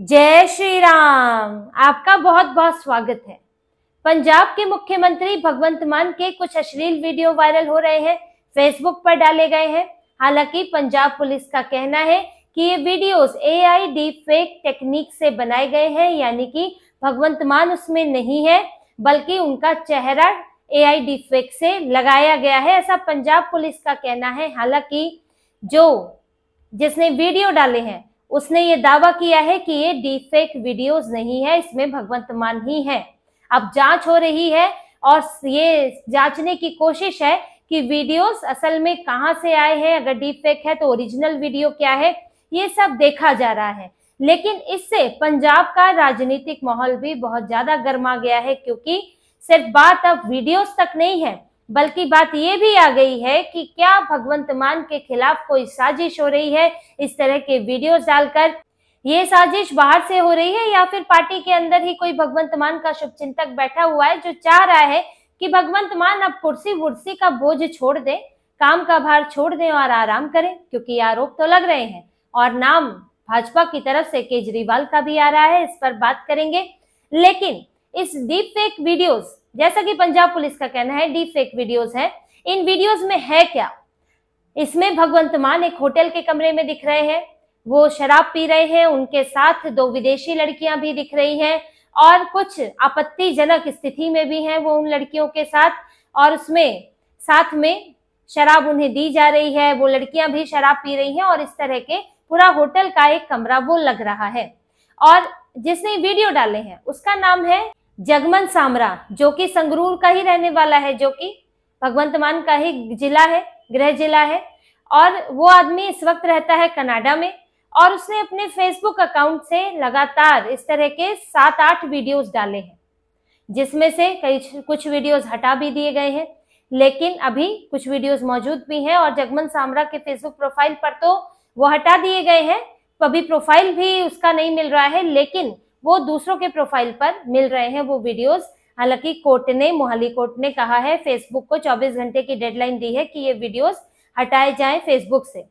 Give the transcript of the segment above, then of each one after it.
जय श्री राम। आपका बहुत बहुत स्वागत है। पंजाब के मुख्यमंत्री भगवंत मान के कुछ अश्लील वीडियो वायरल हो रहे हैं, फेसबुक पर डाले गए हैं। हालांकि पंजाब पुलिस का कहना है कि ये videos AI deep fake technique से बनाए गए हैं, यानी कि भगवंत मान उसमें नहीं है बल्कि उनका चेहरा एआई डीप फेक से लगाया गया है, ऐसा पंजाब पुलिस का कहना है। हालांकि जिसने वीडियो डाले हैं उसने ये दावा किया है कि ये डीप फेक वीडियोस नहीं है, इसमें भगवंत मान ही है। अब जांच हो रही है और ये जांचने की कोशिश है कि वीडियोस असल में कहां से आए हैं, अगर डीप फेक है तो ओरिजिनल वीडियो क्या है, ये सब देखा जा रहा है। लेकिन इससे पंजाब का राजनीतिक माहौल भी बहुत ज्यादा गर्मा गया है, क्योंकि सिर्फ बात अब वीडियोस तक नहीं है बल्कि बात ये भी आ गई है कि क्या भगवंत मान के खिलाफ कोई साजिश हो रही है इस तरह के वीडियोस डालकर। ये साजिश बाहर से हो रही है या फिर पार्टी के अंदर ही कोई भगवंत मान का शुभचिंतक बैठा हुआ है जो चाह रहा है कि भगवंत मान अब कुर्सी वुर्सी का बोझ छोड़ दे, काम का भार छोड़ दें और आराम करें, क्योंकि आरोप तो लग रहे हैं और नाम भाजपा की तरफ से केजरीवाल का भी आ रहा है, इस पर बात करेंगे। लेकिन इस डीप फेक वीडियोस, जैसा कि पंजाब पुलिस का कहना है डीप फेक वीडियोस है, इन वीडियोस में है क्या? इसमें भगवंत मान एक होटल के कमरे में दिख रहे हैं, वो शराब पी रहे हैं, उनके साथ दो विदेशी लड़कियां भी दिख रही हैं और कुछ आपत्तिजनक स्थिति में भी हैं वो उन लड़कियों के साथ, और उसमें साथ में शराब उन्हें दी जा रही है, वो लड़कियां भी शराब पी रही हैं और इस तरह के पूरा होटल का एक कमरा वो लग रहा है। और जिसने वीडियो डाले हैं उसका नाम है जगमन सामरा, जो कि संगरूर का ही रहने वाला है, जो कि भगवंत मान का ही जिला है, गृह जिला है। और वो आदमी इस वक्त रहता है कनाडा में और उसने अपने फेसबुक अकाउंट से लगातार इस तरह के 7-8 वीडियोस डाले हैं, जिसमें से कुछ वीडियोस हटा भी दिए गए हैं, लेकिन अभी कुछ वीडियोस मौजूद भी हैं। और जगमन सामरा के फेसबुक प्रोफाइल पर तो वो हटा दिए गए हैं, अभी प्रोफाइल भी उसका नहीं मिल रहा है, लेकिन वो दूसरों के प्रोफाइल पर मिल रहे हैं वो वीडियोस। हालांकि मोहाली कोर्ट ने कहा है, फेसबुक को 24 घंटे की डेडलाइन दी है कि ये वीडियोस हटाए जाएं फेसबुक से।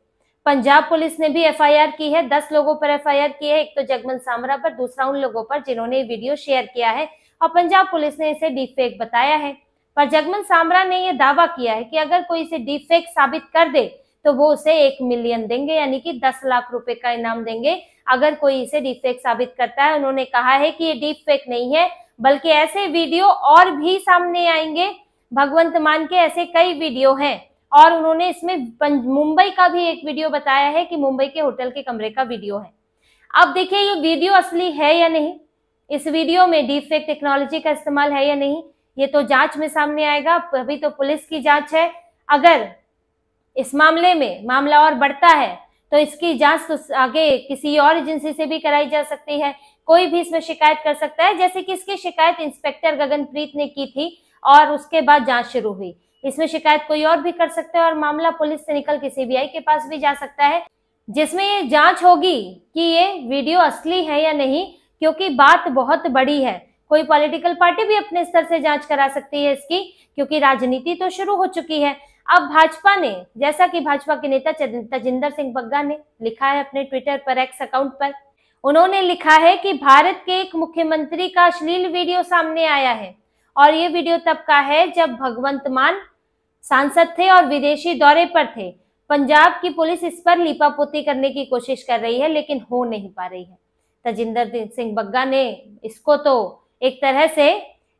पंजाब पुलिस ने भी एफआईआर की है, 10 लोगों पर एफआईआर की है, एक तो जगमन सामरा पर, दूसरा उन लोगों पर जिन्होंने वीडियो शेयर किया है और पंजाब पुलिस ने इसे डीप फेक बताया है। पर जगमन सामरा ने यह दावा किया है कि अगर कोई इसे डीप फेक साबित कर दे तो वो उसे 1 मिलियन देंगे, यानी कि 10 लाख रुपए का इनाम देंगे अगर कोई इसे डीप फेक साबित करता है। उन्होंने कहा है कि ये डीप फेक नहीं है बल्कि ऐसे वीडियो और भी सामने आएंगे, भगवंत मान के ऐसे कई वीडियो हैं। और उन्होंने इसमें मुंबई का भी एक वीडियो बताया है कि मुंबई के होटल के कमरे का वीडियो है। अब देखिए ये वीडियो असली है या नहीं, इस वीडियो में डीप फेक टेक्नोलॉजी का इस्तेमाल है या नहीं, ये तो जांच में सामने आएगा। अभी तो पुलिस की जांच है, अगर इस मामले में मामला और बढ़ता है तो इसकी जांच तो आगे किसी और एजेंसी से भी कराई जा सकती है, कोई भी इसमें शिकायत कर सकता है, जैसे कि इसकी शिकायत इंस्पेक्टर गगनप्रीत ने की थी और उसके बाद जांच शुरू हुई। इसमें शिकायत कोई और भी कर सकता है और मामला पुलिस से निकल के सीबीआई के पास भी जा सकता है, जिसमें ये जांच होगी कि ये वीडियो असली है या नहीं, क्योंकि बात बहुत बड़ी है। कोई पॉलिटिकल पार्टी भी अपने स्तर से जांच करा सकती है इसकी, क्योंकि राजनीति तो शुरू हो चुकी है। अब भाजपा ने, जैसा कि भाजपा के नेता तजिंदर सिंह बग्गा ने लिखा है अपने ट्विटर पर, एक्स अकाउंट पर, उन्होंने लिखा है कि भारत के एक मुख्यमंत्री का अश्लील वीडियो सामने आया है और ये वीडियो तब का है जब भगवंत मान सांसद थे और विदेशी दौरे पर थे। पंजाब की पुलिस इस पर लीपापोती करने की कोशिश कर रही है लेकिन हो नहीं पा रही है। तजिंदर सिंह बग्गा ने इसको तो एक तरह से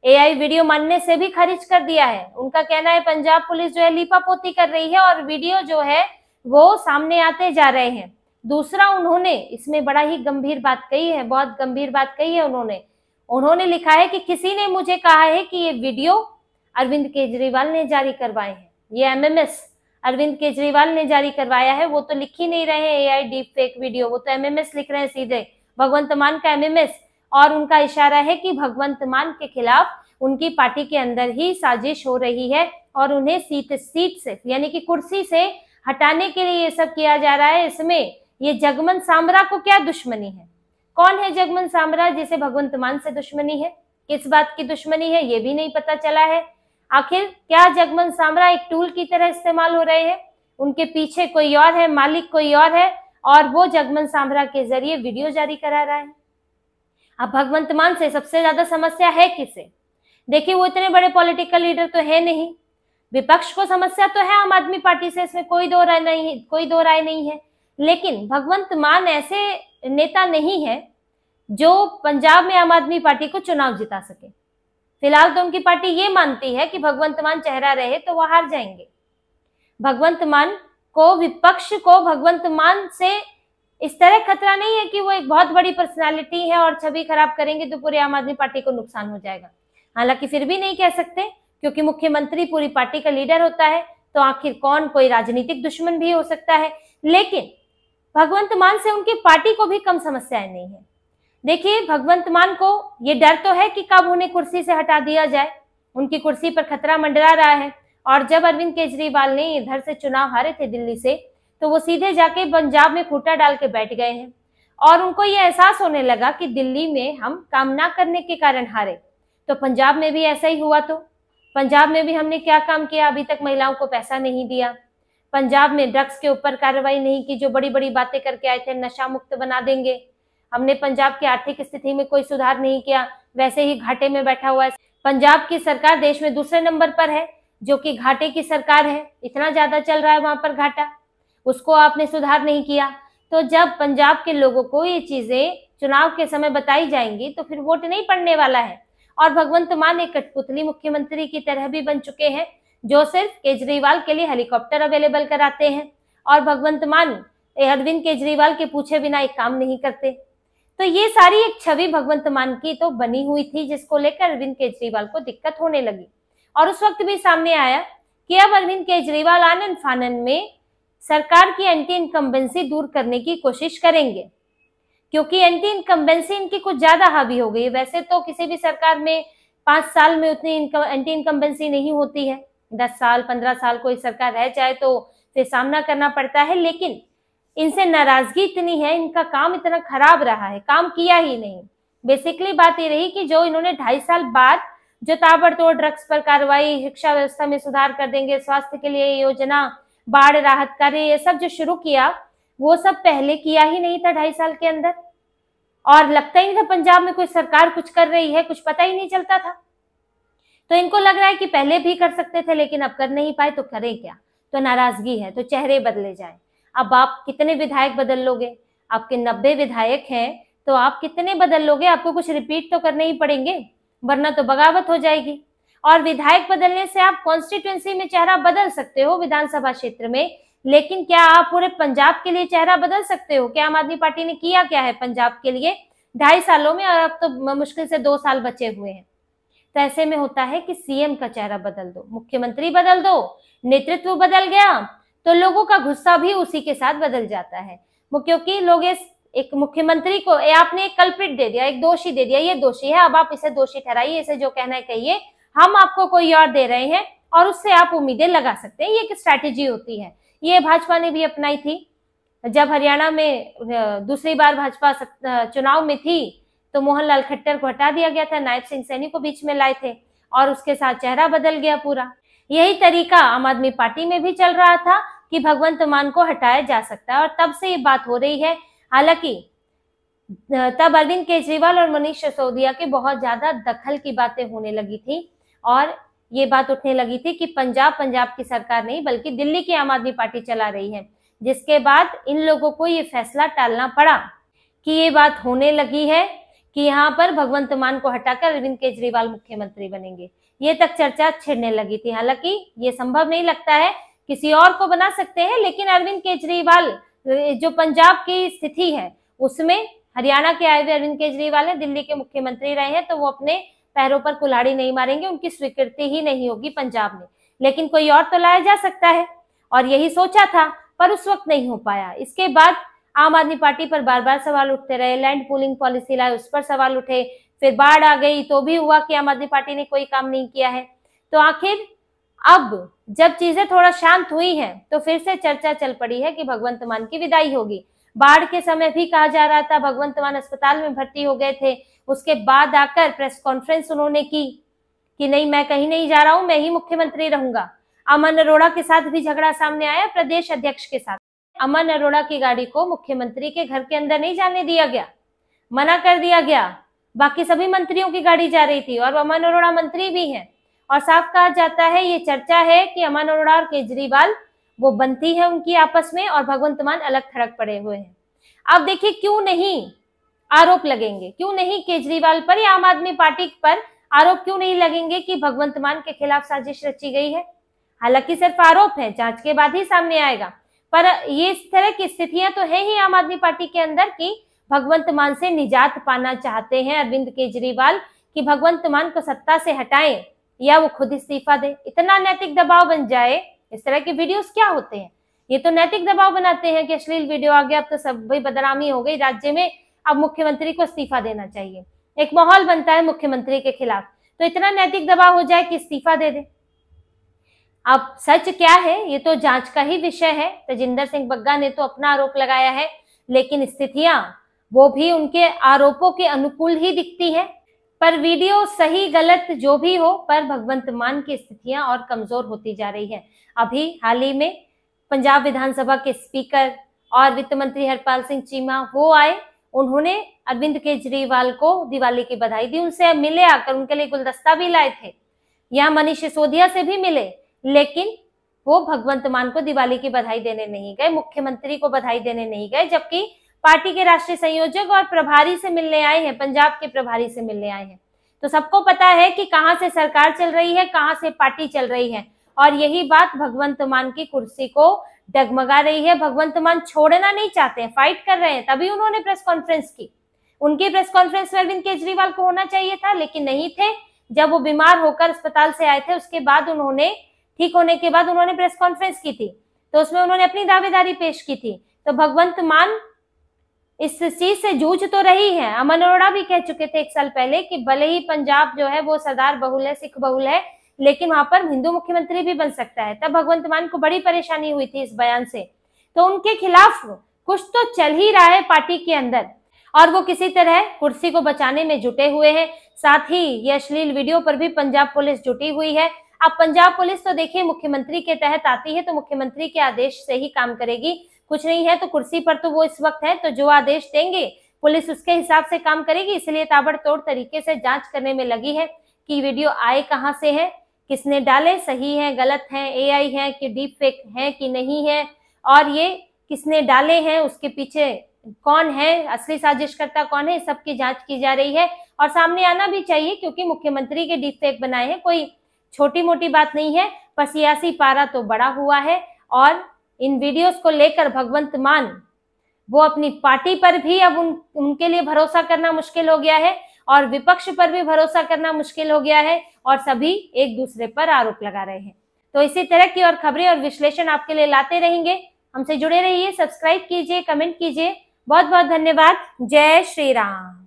एआई वीडियो मानने से भी खारिज कर दिया है। उनका कहना है पंजाब पुलिस जो है लीपापोती कर रही है और वीडियो जो है वो सामने आते जा रहे हैं। दूसरा, उन्होंने इसमें बड़ा ही गंभीर बात कही है, बहुत गंभीर बात कही है उन्होंने लिखा है कि किसी ने मुझे कहा है कि ये वीडियो अरविंद केजरीवाल ने जारी करवाए हैं, ये एमएमएस अरविंद केजरीवाल ने जारी करवाया है। वो तो लिख ही नहीं रहे हैं एआई डीप फेक वीडियो, वो तो एमएमएस लिख रहे हैं सीधे, भगवंत मान का एमएमएस। और उनका इशारा है कि भगवंत मान के खिलाफ उनकी पार्टी के अंदर ही साजिश हो रही है और उन्हें सीट से यानी कि कुर्सी से हटाने के लिए ये सब किया जा रहा है। इसमें ये जगमन सामरा को क्या दुश्मनी है? कौन है जगमन सामरा जिसे भगवंत मान से दुश्मनी है? किस बात की दुश्मनी है ये भी नहीं पता चला है। आखिर क्या जगमन सामरा एक टूल की तरह इस्तेमाल हो रहे हैं? उनके पीछे कोई और है, मालिक कोई और है और वो जगमन सामरा के जरिए वीडियो जारी करा रहा है। अब भगवंत मान से सबसे ज्यादा समस्या है किसे? देखिए, वो इतने बड़े पॉलिटिकल लीडर तो है नहीं। विपक्ष को समस्या तो है आम आदमी पार्टी से, इसमें कोई दो राय नहीं है। लेकिन भगवंत मान ऐसे नेता नहीं है जो पंजाब में आम आदमी पार्टी को चुनाव जिता सके। फिलहाल तो उनकी पार्टी ये मानती है कि भगवंत मान चेहरा रहे तो वो हार जाएंगे। भगवंत मान को, विपक्ष को भगवंत मान से इस तरह खतरा नहीं है कि वो एक बहुत बड़ी पर्सनालिटी है और छवि खराब करेंगे तो पूरी आम आदमी पार्टी को नुकसान हो जाएगा। हालांकि फिर भी नहीं कह सकते, क्योंकि मुख्यमंत्री पूरी पार्टी का लीडर होता है, तो आखिर कौन, कोई राजनीतिक दुश्मन भी हो सकता है। लेकिन भगवंत मान से उनकी पार्टी को भी कम समस्याएं नहीं है। देखिए, भगवंत मान को ये डर तो है कि कब उन्हें कुर्सी से हटा दिया जाए, उनकी कुर्सी पर खतरा मंडरा रहा है। और जब अरविंद केजरीवाल ने इधर से चुनाव हारे थे दिल्ली से, तो वो सीधे जाके पंजाब में खूंटा डाल के बैठ गए हैं। और उनको ये एहसास होने लगा कि दिल्ली में हम काम ना करने के कारण हारे, तो पंजाब में भी ऐसा ही हुआ। तो पंजाब में भी हमने क्या काम किया? अभी तक महिलाओं को पैसा नहीं दिया। पंजाब में ड्रग्स के ऊपर कार्रवाई नहीं की, जो बड़ी बड़ी बातें करके आए थे, नशा मुक्त बना देंगे। हमने पंजाब की आर्थिक स्थिति में कोई सुधार नहीं किया, वैसे ही घाटे में बैठा हुआ है। पंजाब की सरकार देश में दूसरे नंबर पर है, जो कि घाटे की सरकार है। इतना ज्यादा चल रहा है वहां पर घाटा, उसको आपने सुधार नहीं किया। तो जब पंजाब के लोगों को ये चीजें चुनाव के समय बताई जाएंगी तो फिर वोट नहीं पड़ने वाला है। और भगवंत मान एक कठपुतली मुख्यमंत्री की तरह भी बन चुके हैं, जो सिर्फ केजरीवाल के लिए हेलीकॉप्टर अवेलेबल कराते हैं। और भगवंत मान अरविंद केजरीवाल के पूछे बिना एक काम नहीं करते। तो ये सारी एक छवि भगवंत मान की तो बनी हुई थी, जिसको लेकर अरविंद केजरीवाल को दिक्कत होने लगी। और उस वक्त भी सामने आया कि अब अरविंद केजरीवाल आनन फानन में सरकार की एंटी इनकम्बेंसी दूर करने की कोशिश करेंगे, क्योंकि एंटी इनकम्बेंसी इनकी कुछ ज्यादा हावी हो गई है। वैसे तो किसी भी सरकार में 5 साल में उतनी एंटी इनकम्बेंसी नहीं होती है, 10 साल 15 साल कोई सरकार रह जाए तो फिर सामना करना पड़ता है। लेकिन इनसे नाराजगी इतनी है, इनका काम इतना खराब रहा है, काम किया ही नहीं। बेसिकली बात ये रही कि जो इन्होंने 2.5 साल बाद जो ताबड़तोड़ ड्रग्स पर कार्रवाई, शिक्षा व्यवस्था में सुधार कर देंगे, स्वास्थ्य के लिए योजना, बाढ़ राहत कार्य, ये सब जो शुरू किया, वो सब पहले किया ही नहीं था 2.5 साल के अंदर। और लगता ही नहीं था पंजाब में कोई सरकार कुछ कर रही है, कुछ पता ही नहीं चलता था। तो इनको लग रहा है कि पहले भी कर सकते थे, लेकिन अब कर नहीं पाए तो करें क्या। तो नाराजगी है, तो चेहरे बदले जाए। अब आप कितने विधायक बदल लोगे? आपके 90 विधायक हैं, तो आप कितने बदल लोगे? आपको कुछ रिपीट तो करने ही पड़ेंगे, वरना तो बगावत हो जाएगी। और विधायक बदलने से आप कॉन्स्टिट्यूएंसी में चेहरा बदल सकते हो, विधानसभा क्षेत्र में, लेकिन क्या आप पूरे पंजाब के लिए चेहरा बदल सकते हो? क्या आम आदमी पार्टी ने किया क्या है पंजाब के लिए 2.5 सालों में? और अब तो मुश्किल से 2 साल बचे हुए हैं। तो ऐसे में होता है कि सीएम का चेहरा बदल दो, मुख्यमंत्री बदल दो, नेतृत्व बदल गया तो लोगों का गुस्सा भी उसी के साथ बदल जाता है। क्योंकि लोग एक मुख्यमंत्री को आपने एक कल्प्रिट दे दिया, एक दोषी दे दिया, ये दोषी है, अब आप इसे दोषी ठहराइए, इसे जो कहना है कहिए, हम आपको कोई और दे रहे हैं और उससे आप उम्मीदें लगा सकते हैं। ये एक स्ट्रैटेजी होती है, ये भाजपा ने भी अपनाई थी। जब हरियाणा में दूसरी बार भाजपा चुनाव में थी तो मोहनलाल खट्टर को हटा दिया गया था, नायब सिंह सैनी को बीच में लाए थे और उसके साथ चेहरा बदल गया पूरा। यही तरीका आम आदमी पार्टी में भी चल रहा था कि भगवंत मान को हटाया जा सकता है, और तब से ये बात हो रही है। हालांकि तब अरविंद केजरीवाल और मनीष सिसोदिया के बहुत ज्यादा दखल की बातें होने लगी थी और ये बात उठने लगी थी कि पंजाब की सरकार नहीं बल्कि दिल्ली की आम आदमी पार्टी चला रही है, जिसके बाद इन लोगों को ये फैसला टालना पड़ा कि ये बात होने लगी है कि यहाँ पर भगवंत मान को हटाकर अरविंद केजरीवाल मुख्यमंत्री बनेंगे। ये तक चर्चा छिड़ने लगी थी। हालांकि ये संभव नहीं लगता है, किसी और को बना सकते हैं, लेकिन अरविंद केजरीवाल जो पंजाब की स्थिति है उसमें हरियाणा के आए हुए अरविंद केजरीवाल है, दिल्ली के मुख्यमंत्री रहे हैं, तो वो अपने पैरों पर कुल्हाड़ी नहीं मारेंगे, उनकी स्वीकृति ही नहीं होगी पंजाब में। लेकिन कोई और तो लाया जा सकता है, और यही सोचा था, पर उस वक्त नहीं हो पाया। इसके बाद आम आदमी पार्टी पर बार बार सवाल उठते रहे, लैंड पूलिंग पॉलिसी लाए, उस पर सवाल उठे, फिर बाढ़ आ गई तो भी हुआ कि आम आदमी पार्टी ने कोई काम नहीं किया है। तो आखिर अब जब चीजें थोड़ा शांत हुई हैं तो फिर से चर्चा चल पड़ी है कि भगवंत मान की विदाई होगी। बाढ़ के समय भी कहा जा रहा था, भगवंत मान अस्पताल में भर्ती हो गए थे, उसके बाद आकर प्रेस कॉन्फ्रेंस उन्होंने की कि नहीं, मैं कहीं नहीं जा रहा हूं, मैं ही मुख्यमंत्री रहूंगा। अमन अरोड़ा के साथ भी झगड़ा सामने आया, प्रदेश अध्यक्ष के साथ। अमन अरोड़ा की गाड़ी को मुख्यमंत्री के घर के अंदर नहीं जाने दिया गया, मना कर दिया गया, बाकी सभी मंत्रियों की गाड़ी जा रही थी और अमन अरोड़ा मंत्री भी हैं। और साफ कहा जाता है, ये चर्चा है कि अमन अरोड़ा और केजरीवाल वो बनती है उनकी आपस में और भगवंत मान अलग थड़क पड़े हुए हैं। अब देखिए क्यों नहीं आरोप लगेंगे, क्यों नहीं केजरीवाल पर या आम आदमी पार्टी पर आरोप क्यों नहीं लगेंगे कि भगवंत मान के खिलाफ साजिश रची गई है। हालांकि सिर्फ आरोप है, जांच के बाद ही सामने आएगा, पर ये इस तरह की स्थितियां तो है ही आम आदमी पार्टी के अंदर कि भगवंत मान से निजात पाना चाहते हैं अरविंद केजरीवाल कि भगवंत मान को सत्ता से हटाएं या वो खुद इस्तीफा दे। इतना नैतिक दबाव बन जाए, इस तरह के वीडियोस क्या होते हैं, ये तो नैतिक दबाव बनाते हैं कि अश्लील वीडियो आ गया, अब तो सब भाई बदनामी हो गई राज्य में, अब मुख्यमंत्री को इस्तीफा देना चाहिए। एक माहौल बनता है मुख्यमंत्री के खिलाफ, तो इतना नैतिक दबाव हो जाए कि इस्तीफा दे दे। अब सच क्या है ये तो जांच का ही विषय है। तेजिंदर सिंह बग्गा ने तो अपना आरोप लगाया है, लेकिन स्थितियां वो भी उनके आरोपों के अनुकूल ही दिखती है। पर वीडियो सही गलत जो भी हो, पर भगवंत मान की स्थितियां और कमजोर होती जा रही है। अभी हाल ही में पंजाब विधानसभा के स्पीकर और वित्त मंत्री हरपाल सिंह चीमा वो आए, उन्होंने अरविंद केजरीवाल को दिवाली की बधाई दी, उनसे मिले, आकर उनके लिए गुलदस्ता भी लाए थे, यहाँ मनीष सिसोदिया से भी मिले, लेकिन वो भगवंत मान को दिवाली की बधाई देने नहीं गए, मुख्यमंत्री को बधाई देने नहीं गए, जबकि पार्टी के राष्ट्रीय संयोजक और प्रभारी से मिलने आए हैं, पंजाब के प्रभारी से मिलने आए हैं। तो सबको पता है कि कहां से सरकार चल रही है, कहां से पार्टी चल रही है, और यही बात भगवंत मान की कुर्सी को डगमगा रही है। भगवंत मान छोड़ना नहीं चाहते हैं, फाइट कर रहे हैं, तभी उन्होंने प्रेस कॉन्फ्रेंस की। उनकी प्रेस कॉन्फ्रेंस में अरविंद केजरीवाल को होना चाहिए था, लेकिन नहीं थे। जब वो बीमार होकर अस्पताल से आए थे, उसके बाद उन्होंने ठीक होने के बाद उन्होंने प्रेस कॉन्फ्रेंस की थी, तो उसमें उन्होंने अपनी दावेदारी पेश की थी। तो भगवंत मान इस चीज से जूझ तो रही है। अमन अरोड़ा भी कह चुके थे 1 साल पहले कि भले ही पंजाब जो है वो सरदार बहुल है, सिख बहुल है, लेकिन वहां पर हिंदू मुख्यमंत्री भी बन सकता है। तब भगवंत मान को बड़ी परेशानी हुई थी इस बयान से। तो उनके खिलाफ कुछ तो चल ही रहा है पार्टी के अंदर, और वो किसी तरह कुर्सी को बचाने में जुटे हुए हैं। साथ ही ये अश्लील वीडियो पर भी पंजाब पुलिस जुटी हुई है। अब पंजाब पुलिस तो देखिए मुख्यमंत्री के तहत आती है, तो मुख्यमंत्री के आदेश से ही काम करेगी। कुछ नहीं है तो कुर्सी पर तो वो इस वक्त है, तो जो आदेश देंगे पुलिस उसके हिसाब से काम करेगी। इसलिए ताबड़तोड़ तरीके से जांच करने में लगी है कि वीडियो आए कहां से है, किसने डाले, सही है गलत है, एआई है कि डीप फेक है कि नहीं है, और ये किसने डाले हैं, उसके पीछे कौन है, असली साजिशकर्ता कौन है, इस सब की जांच की जा रही है। और सामने आना भी चाहिए, क्योंकि मुख्यमंत्री के डीप फेक बनाए हैं, कोई छोटी मोटी बात नहीं है। पर सियासी पारा तो बड़ा हुआ है, और इन वीडियोस को लेकर भगवंत मान वो अपनी पार्टी पर भी अब उनके लिए भरोसा करना मुश्किल हो गया है, और विपक्ष पर भी भरोसा करना मुश्किल हो गया है, और सभी एक दूसरे पर आरोप लगा रहे हैं। तो इसी तरह की और खबरें और विश्लेषण आपके लिए लाते रहेंगे। हमसे जुड़े रहिए, सब्सक्राइब कीजिए, कमेंट कीजिए। बहुत बहुत धन्यवाद। जय श्री राम।